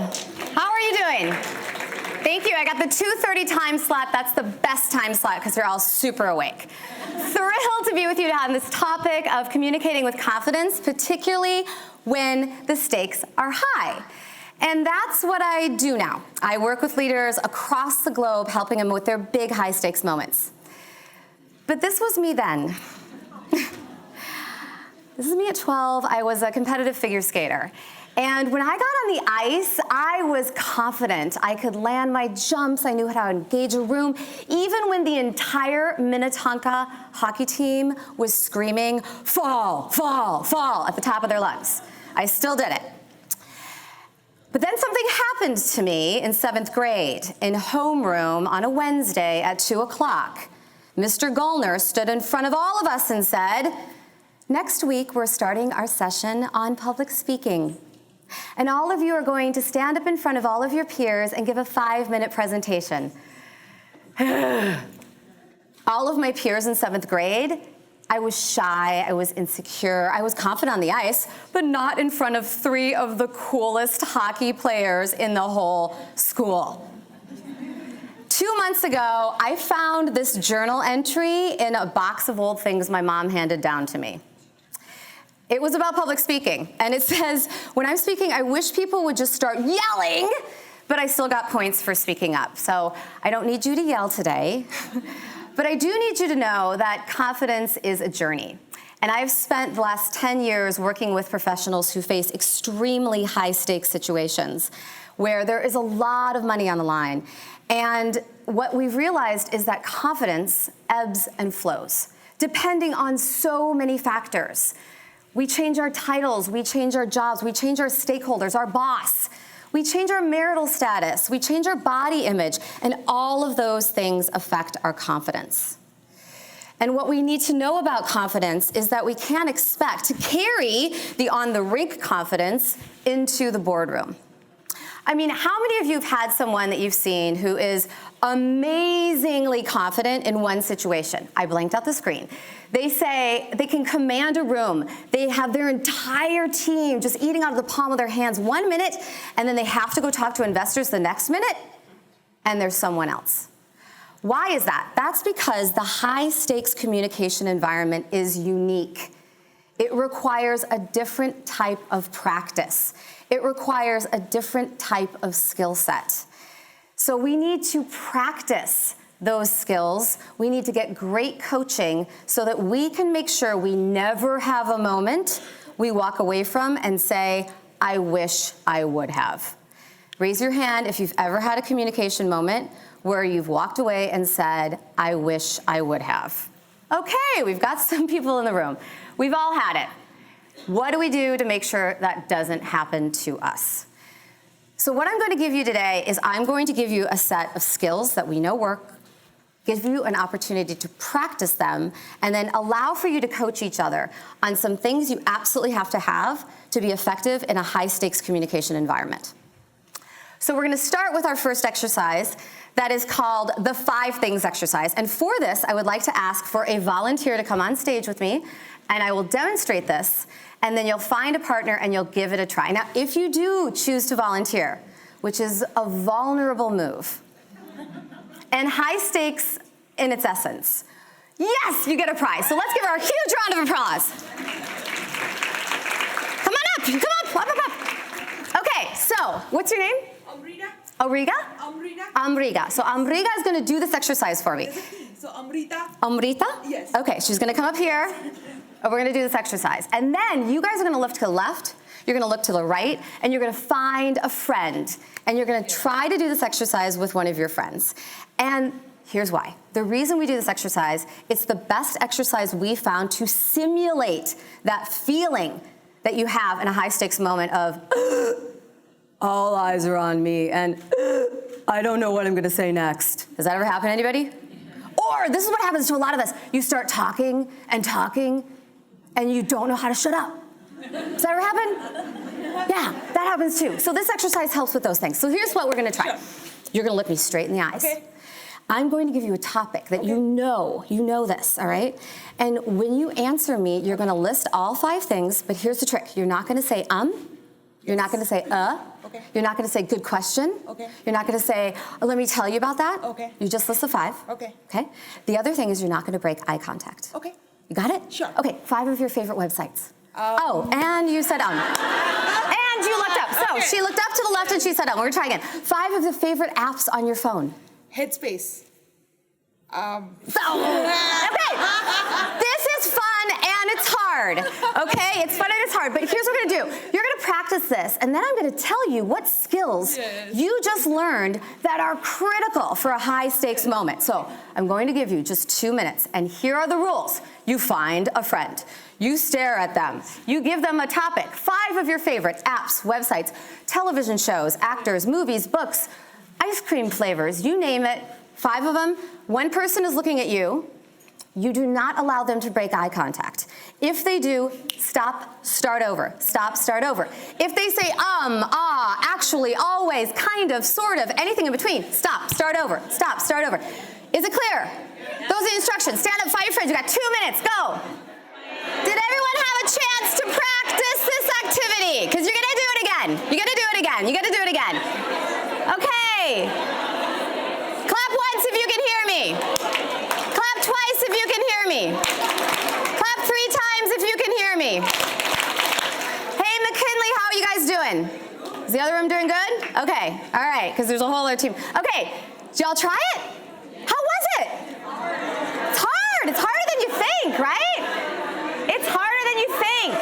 How are you doing? Thank you. I got the 2:30 time slot. That's the best time slot because you're all super awake. Thrilled to be with you on this topic of communicating with confidence, particularly when the stakes are high. And that's what I do now. I work with leaders across the globe, helping them with their big high-stakes moments. But this was me then. This is me at 12. I was a competitive figure skater. And when I got on the ice, I was confident. I could land my jumps. I knew how to engage a room. Even when the entire Minnetonka hockey team was screaming, fall, fall, fall, at the top of their lungs. I still did it. But then something happened to me in 7th grade in homeroom on a Wednesday at 2 o'clock. Mr. Gullner stood in front of all of us and said, "Next week, we're starting our session on public speaking. And all of you are going to stand up in front of all of your peers and give a 5-minute presentation." All of my peers in 7th grade, I was shy, I was insecure, I was confident on the ice, but not in front of 3 of the coolest hockey players in the whole school. 2 months ago, I found this journal entry in a box of old things my mom handed down to me. It was about public speaking, and it says, when I'm speaking, I wish people would just start yelling, but I still got points for speaking up. So I don't need you to yell today, but I do need you to know that confidence is a journey. And I've spent the last 10 years working with professionals who face extremely high-stakes situations where there is a lot of money on the line. And what we've realized is that confidence ebbs and flows, depending on so many factors. We change our titles, we change our jobs, we change our stakeholders, our boss. We change our marital status, we change our body image, and all of those things affect our confidence. And what we need to know about confidence is that we can't expect to carry the on-the-rink confidence into the boardroom. I mean, how many of you have had someone that you've seen who is amazingly confident in one situation? I blanked out the screen. They say they can command a room. They have their entire team just eating out of the palm of their hands 1 minute, and then they have to go talk to investors the next minute, and there's someone else. Why is that? That's because the high-stakes communication environment is unique. It requires a different type of practice. It requires a different type of skill set. So we need to practice those skills. We need to get great coaching so that we can make sure we never have a moment we walk away from and say, "I wish I would have." Raise your hand if you've ever had a communication moment where you've walked away and said, "I wish I would have." Okay, we've got some people in the room. We've all had it. What do we do to make sure that doesn't happen to us? So what I'm going to give you today is I'm going to give you a set of skills that we know work, give you an opportunity to practice them, and then allow for you to coach each other on some things you absolutely have to be effective in a high-stakes communication environment. So we're going to start with our first exercise that is called the 5 things exercise. And for this, I would like to ask for a volunteer to come on stage with me, and I will demonstrate this, and then you'll find a partner and you'll give it a try. Now, if you do choose to volunteer, which is a vulnerable move, and high stakes in its essence, yes, you get a prize. So let's give her a huge round of applause. Come on up, come up, up. Okay, so what's your name? Amrita. Auriga? Amrita. Amriga. So Amriga is going to do this exercise for me. So Amrita. Amrita? Yes. Okay, she's going to come up here, and we're going to do this exercise. And then you guys are going to look to the left, you're going to look to the right, and you're going to find a friend. And you're going to try to do this exercise with one of your friends. And here's why. The reason we do this exercise, it's the best exercise we found to simulate that feeling that you have in a high-stakes moment of, all eyes are on me, and I don't know what I'm going to say next. Does that ever happen to anybody? Or this is what happens to a lot of us. You start talking, and you don't know how to shut up. Does that ever happen? Yeah, that happens too. So this exercise helps with those things. So here's what we're going to try. You're going to look me straight in the eyes. Okay. I'm going to give you a topic that you know this, all right? And when you answer me, you're going to list all 5 things, but here's the trick. You're not going to say, You're not going to say, Okay. You're not going to say, good question. Okay. You're not going to say, let me tell you about that. Okay. You just list the 5. Okay. Okay? The other thing is you're not going to break eye contact. Okay. You got it? Sure. Okay, 5 of your favorite websites. And you said And you looked up. So Okay. she looked up to the left and she said We're going to try again. 5 of the favorite apps on your phone. Headspace. Okay, this is fun and it's hard, okay? It's fun and it's hard, but here's what we're gonna do. You're gonna practice this, and then I'm gonna tell you what skills you just learned that are critical for a high stakes moment. So I'm going to give you just 2 minutes, and here are the rules. You find a friend. You stare at them. You give them a topic. 5 of your favorites, apps, websites, television shows, actors, movies, books, ice cream flavors, you name it. 5 of them. One person is looking at you. You do not allow them to break eye contact. If they do, stop, start over. Stop, start over. If they say actually, always, kind of, sort of, anything in between, stop, start over. Stop, start over. Is it clear? Those are the instructions. Stand up, find your friends. You got 2 minutes. Go. Did everyone have a chance to practice this activity? Because you're gonna do it again. You're gonna do it again. You're gonna do it again. Okay. Clap once if you can hear me. Clap twice if you can hear me. Clap 3 times if you can hear me. Hey, McKinley, how are you guys doing? Is the other room doing good? Okay, all right, because there's a whole other team. Okay, did y'all try it? How was it? It's hard. It's harder than you think, right? It's harder than you think.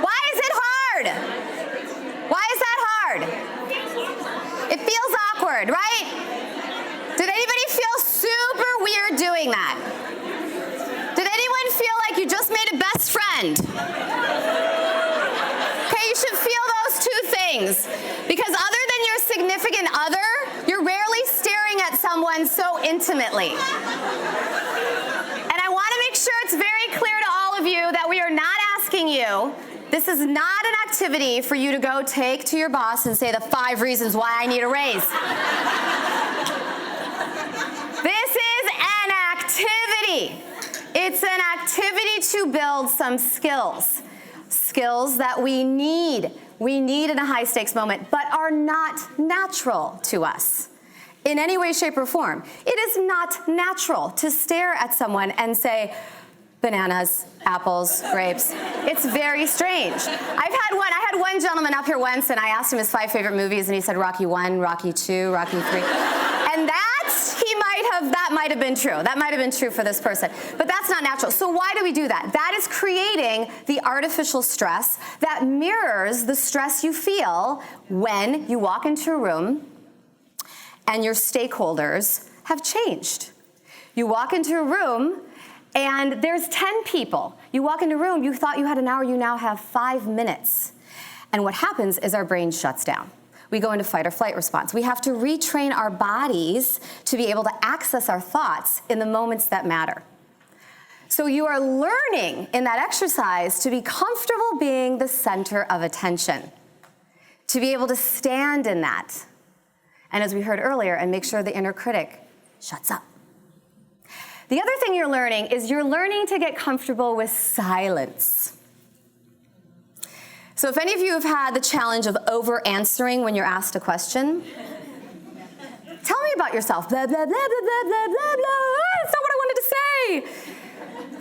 Why is it hard? Why is that hard? It feels awkward, right? Did anybody feel super weird doing that? Did anyone feel like you just made a best friend? Okay, you should feel those 2 things. Because other than your significant other, you're rarely staring at someone so intimately. And I want to make sure it's very clear to all of you that we are not asking you, this is not an activity for you to go take to your boss and say the 5 reasons why I need a raise. This is an activity. It's an activity to build some skills. Skills that we need. We need in a high stakes moment, but are not natural to us in any way, shape, or form. It is not natural to stare at someone and say, bananas, apples, grapes. It's very strange. I had one gentleman up here once, and I asked him his 5 favorite movies, and he said Rocky 1, Rocky 2, Rocky 3. And that might have been true. That might have been true for this person. But that's not natural. So why do we do that? That is creating the artificial stress that mirrors the stress you feel when you walk into a room and your stakeholders have changed. You walk into a room and there's 10 people. You walk into a room, you thought you had an hour, you now have 5 minutes. And what happens is our brain shuts down. We go into fight or flight response. We have to retrain our bodies to be able to access our thoughts in the moments that matter. So you are learning in that exercise to be comfortable being the center of attention, to be able to stand in that. And as we heard earlier, and make sure the inner critic shuts up. The other thing you're learning is you're learning to get comfortable with silence. So if any of you have had the challenge of over-answering when you're asked a question, tell me about yourself. Blah, blah, blah, blah, blah, blah, blah, blah. That's not what I wanted to say.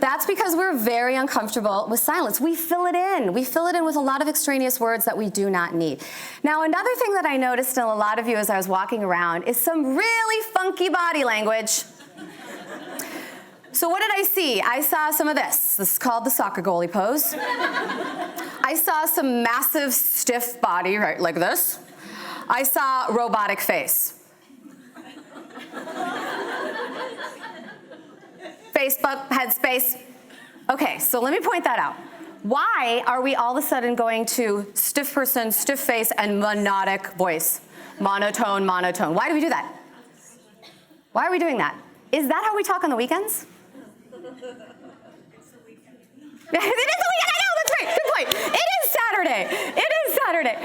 That's because we're very uncomfortable with silence. We fill it in. We fill it in with a lot of extraneous words that we do not need. Now, another thing that I noticed in a lot of you as I was walking around is some really funky body language. So what did I see? I saw some of this. This is called the soccer goalie pose. I saw some massive stiff body, right, like this. I saw robotic face. Facebook, headspace. Okay, so let me point that out. Why are we all of a sudden going to stiff person, stiff face, and monodic voice? Monotone, monotone. Why do we do that? Why are we doing that? Is that how we talk on the weekends? It's the weekend. It is the weekend, I know, that's right, good point. It is Saturday. It is Saturday.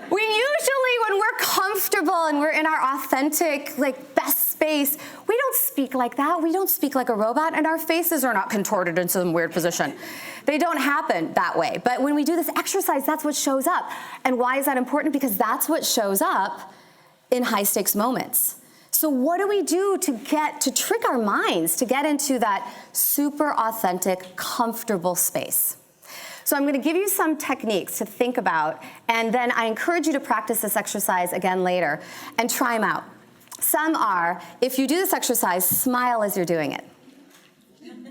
We usually, when we're comfortable and we're in our authentic, best face. We don't speak like that. We don't speak like a robot, and our faces are not contorted in some weird position. They don't happen that way. But when we do this exercise, that's what shows up. And why is that important? Because that's what shows up in high-stakes moments. So what do we do to trick our minds to get into that super authentic, comfortable space? So I'm going to give you some techniques to think about, and then I encourage you to practice this exercise again later and try them out. Some are, if you do this exercise, smile as you're doing it.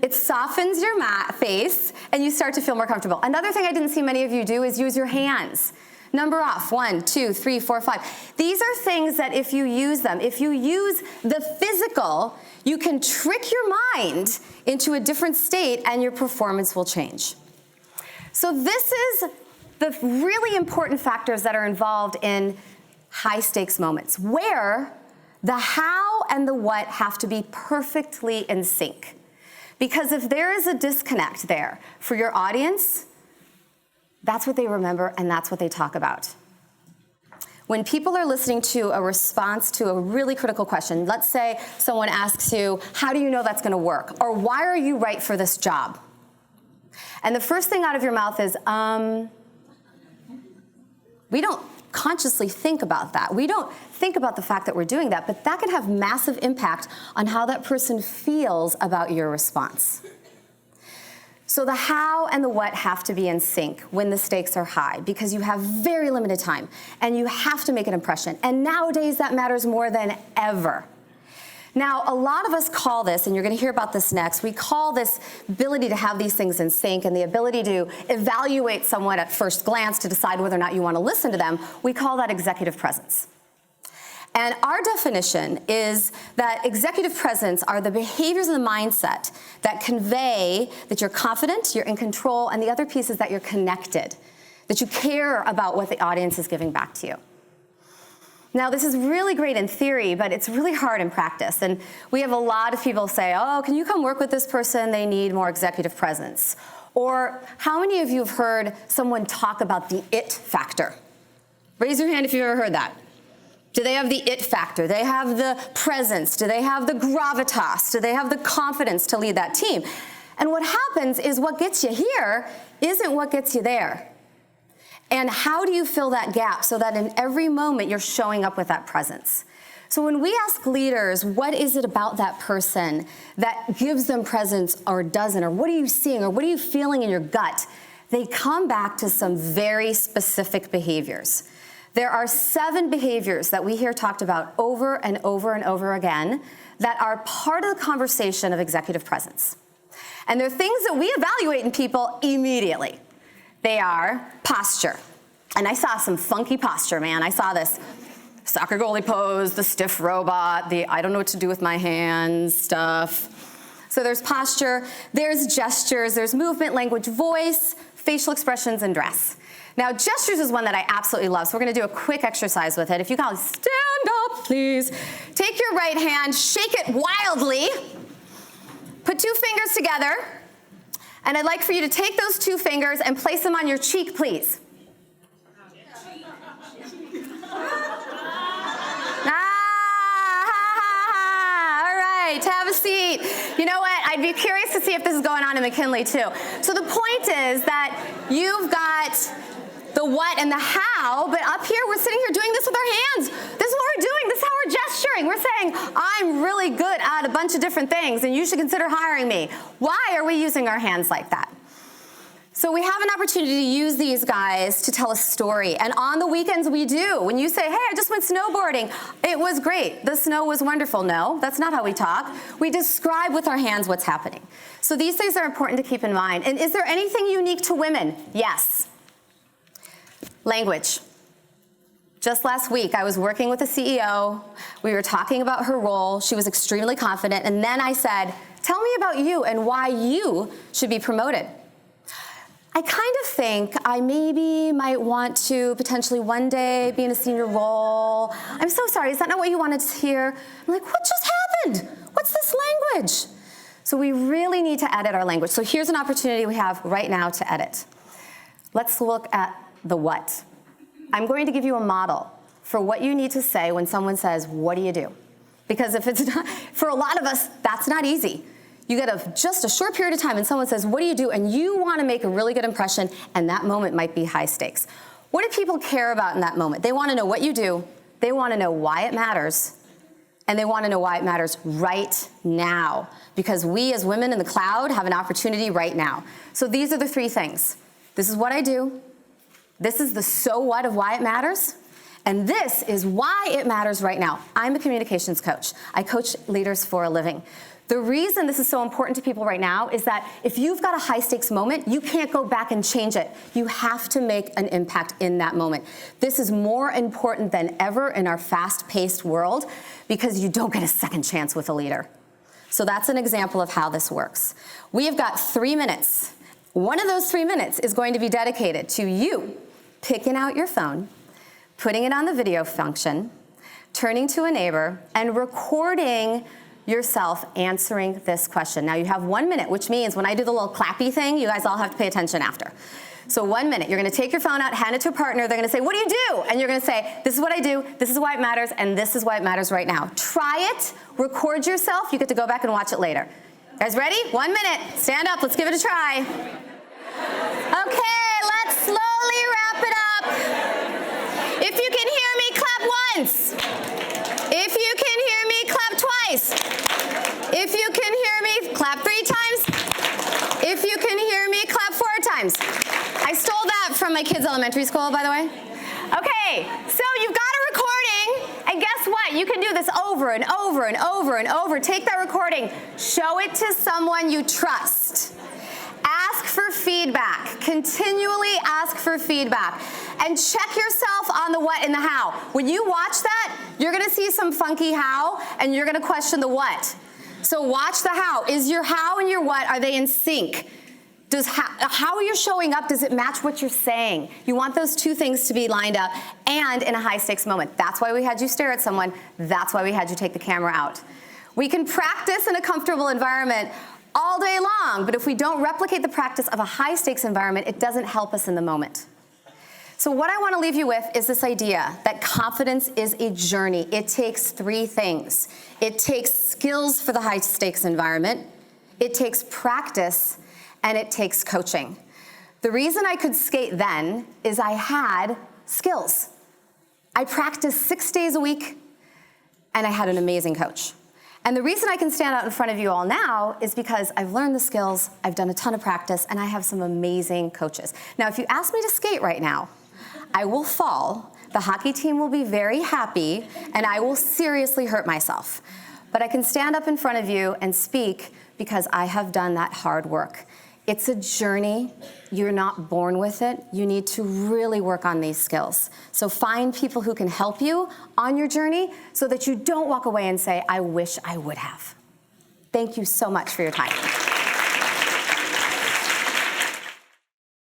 It softens your face, and you start to feel more comfortable. Another thing I didn't see many of you do is use your hands. Number off, 1, 2, 3, 4, 5. These are things that if you use them, if you use the physical, you can trick your mind into a different state, and your performance will change. So this is the really important factors that are involved in high-stakes moments, where the how and the what have to be perfectly in sync. Because if there is a disconnect there for your audience, that's what they remember and that's what they talk about. When people are listening to a response to a really critical question, let's say someone asks you, how do you know that's going to work? Or why are you right for this job? And the first thing out of your mouth is, we don't consciously think about that. We don't think about the fact that we're doing that, but that can have massive impact on how that person feels about your response. So the how and the what have to be in sync when the stakes are high, because you have very limited time and you have to make an impression. And nowadays that matters more than ever. Now, a lot of us call this, and you're going to hear about this next, we call this ability to have these things in sync and the ability to evaluate someone at first glance to decide whether or not you want to listen to them, we call that executive presence. And our definition is that executive presence are the behaviors and the mindset that convey that you're confident, you're in control, and the other piece is that you're connected, that you care about what the audience is giving back to you. Now, this is really great in theory, but it's really hard in practice. And we have a lot of people say, oh, can you come work with this person? They need more executive presence. Or how many of you have heard someone talk about the it factor? Raise your hand if you've ever heard that. Do they have the it factor? Do they have the presence? Do they have the gravitas? Do they have the confidence to lead that team? And what happens is what gets you here isn't what gets you there. And how do you fill that gap so that in every moment you're showing up with that presence? So when we ask leaders, what is it about that person that gives them presence or doesn't, or what are you seeing, or what are you feeling in your gut, they come back to some very specific behaviors. There are 7 behaviors that we hear talked about over and over and over again that are part of the conversation of executive presence. And they're things that we evaluate in people immediately. They are posture. And I saw some funky posture, man. I saw this soccer goalie pose, the stiff robot, the I don't know what to do with my hands stuff. So there's posture, there's gestures, there's movement, language, voice, facial expressions, and dress. Now, gestures is one that I absolutely love, so we're going to do a quick exercise with it. If you can, stand up, please. Take your right hand, shake it wildly, put 2 fingers together, and I'd like for you to take those 2 fingers and place them on your cheek, please. All right, have a seat. You know what? I'd be curious to see if this is going on in McKinley, too. So the point is that you've got the what and the how, but up here, we're sitting here doing this with our hands. This is what we're doing. This is how we're gesturing. We're saying, I'm really good at a bunch of different things, and you should consider hiring me. Why are we using our hands like that? So we have an opportunity to use these guys to tell a story, and on the weekends we do. When you say, hey, I just went snowboarding, it was great, the snow was wonderful. No, that's not how we talk. We describe with our hands what's happening. So these things are important to keep in mind. And is there anything unique to women? Yes. Language. Just last week, I was working with a CEO. We were talking about her role. She was extremely confident. And then I said, tell me about you and why you should be promoted. I kind of think I maybe might want to potentially one day be in a senior role. I'm so sorry, is that not what you wanted to hear? I'm like, what just happened? What's this language? So we really need to edit our language. So here's an opportunity we have right now to edit. Let's look at the what. I'm going to give you a model for what you need to say when someone says, what do you do? Because if it's not, for a lot of us, that's not easy. You get just a short period of time and someone says, what do you do? And you want to make a really good impression, and that moment might be high stakes. What do people care about in that moment? They want to know what you do, they want to know why it matters, and they want to know why it matters right now. Because we as women in the cloud have an opportunity right now. So these are the three things. This is what I do. This is the so what of why it matters. And this is why it matters right now. I'm a communications coach. I coach leaders for a living. The reason this is so important to people right now is that if you've got a high stakes moment, you can't go back and change it. You have to make an impact in that moment. This is more important than ever in our fast-paced world because you don't get a second chance with a leader. So that's an example of how this works. We have got 3 minutes. One of those 3 minutes is going to be dedicated to you picking out your phone, putting it on the video function, turning to a neighbor, and recording yourself answering this question. Now you have 1 minute, which means when I do the little clappy thing, you guys all have to pay attention after. So 1 minute, you're gonna take your phone out, hand it to a partner, they're gonna say, what do you do? And you're gonna say, this is what I do, this is why it matters, and this is why it matters right now. Try it, record yourself, you get to go back and watch it later. Guys ready? 1 minute, stand up, let's give it a try. Okay, let's slowly wrap it up. If you can hear me, clap once. If you can hear me, clap twice. If you can hear me, clap 3 times. If you can hear me, clap 4 times. I stole that from my kids' elementary school, by the way. Okay, so you've got a recording, and guess what? You can do this over and over and over and over. Take that recording, show it to someone you trust. Ask for feedback. Continually ask for feedback. And check yourself on the what and the how. When you watch that, you're gonna see some funky how, and you're gonna question the what. So watch the how. Is your how and your what, are they in sync? How you're showing up, does it match what you're saying? You want those two things to be lined up and in a high stakes moment. That's why we had you stare at someone. That's why we had you take the camera out. We can practice in a comfortable environment all day long, but if we don't replicate the practice of a high stakes environment, it doesn't help us in the moment. So what I want to leave you with is this idea that confidence is a journey. It takes 3 things. It takes skills for the high stakes environment, it takes practice, and it takes coaching. The reason I could skate then is I had skills. I practiced 6 days a week, and I had an amazing coach. And the reason I can stand out in front of you all now is because I've learned the skills, I've done a ton of practice, and I have some amazing coaches. Now, if you ask me to skate right now, I will fall, the hockey team will be very happy, and I will seriously hurt myself. But I can stand up in front of you and speak because I have done that hard work. It's a journey. You're not born with it. You need to really work on these skills. So find people who can help you on your journey so that you don't walk away and say, I wish I would have. Thank you so much for your time.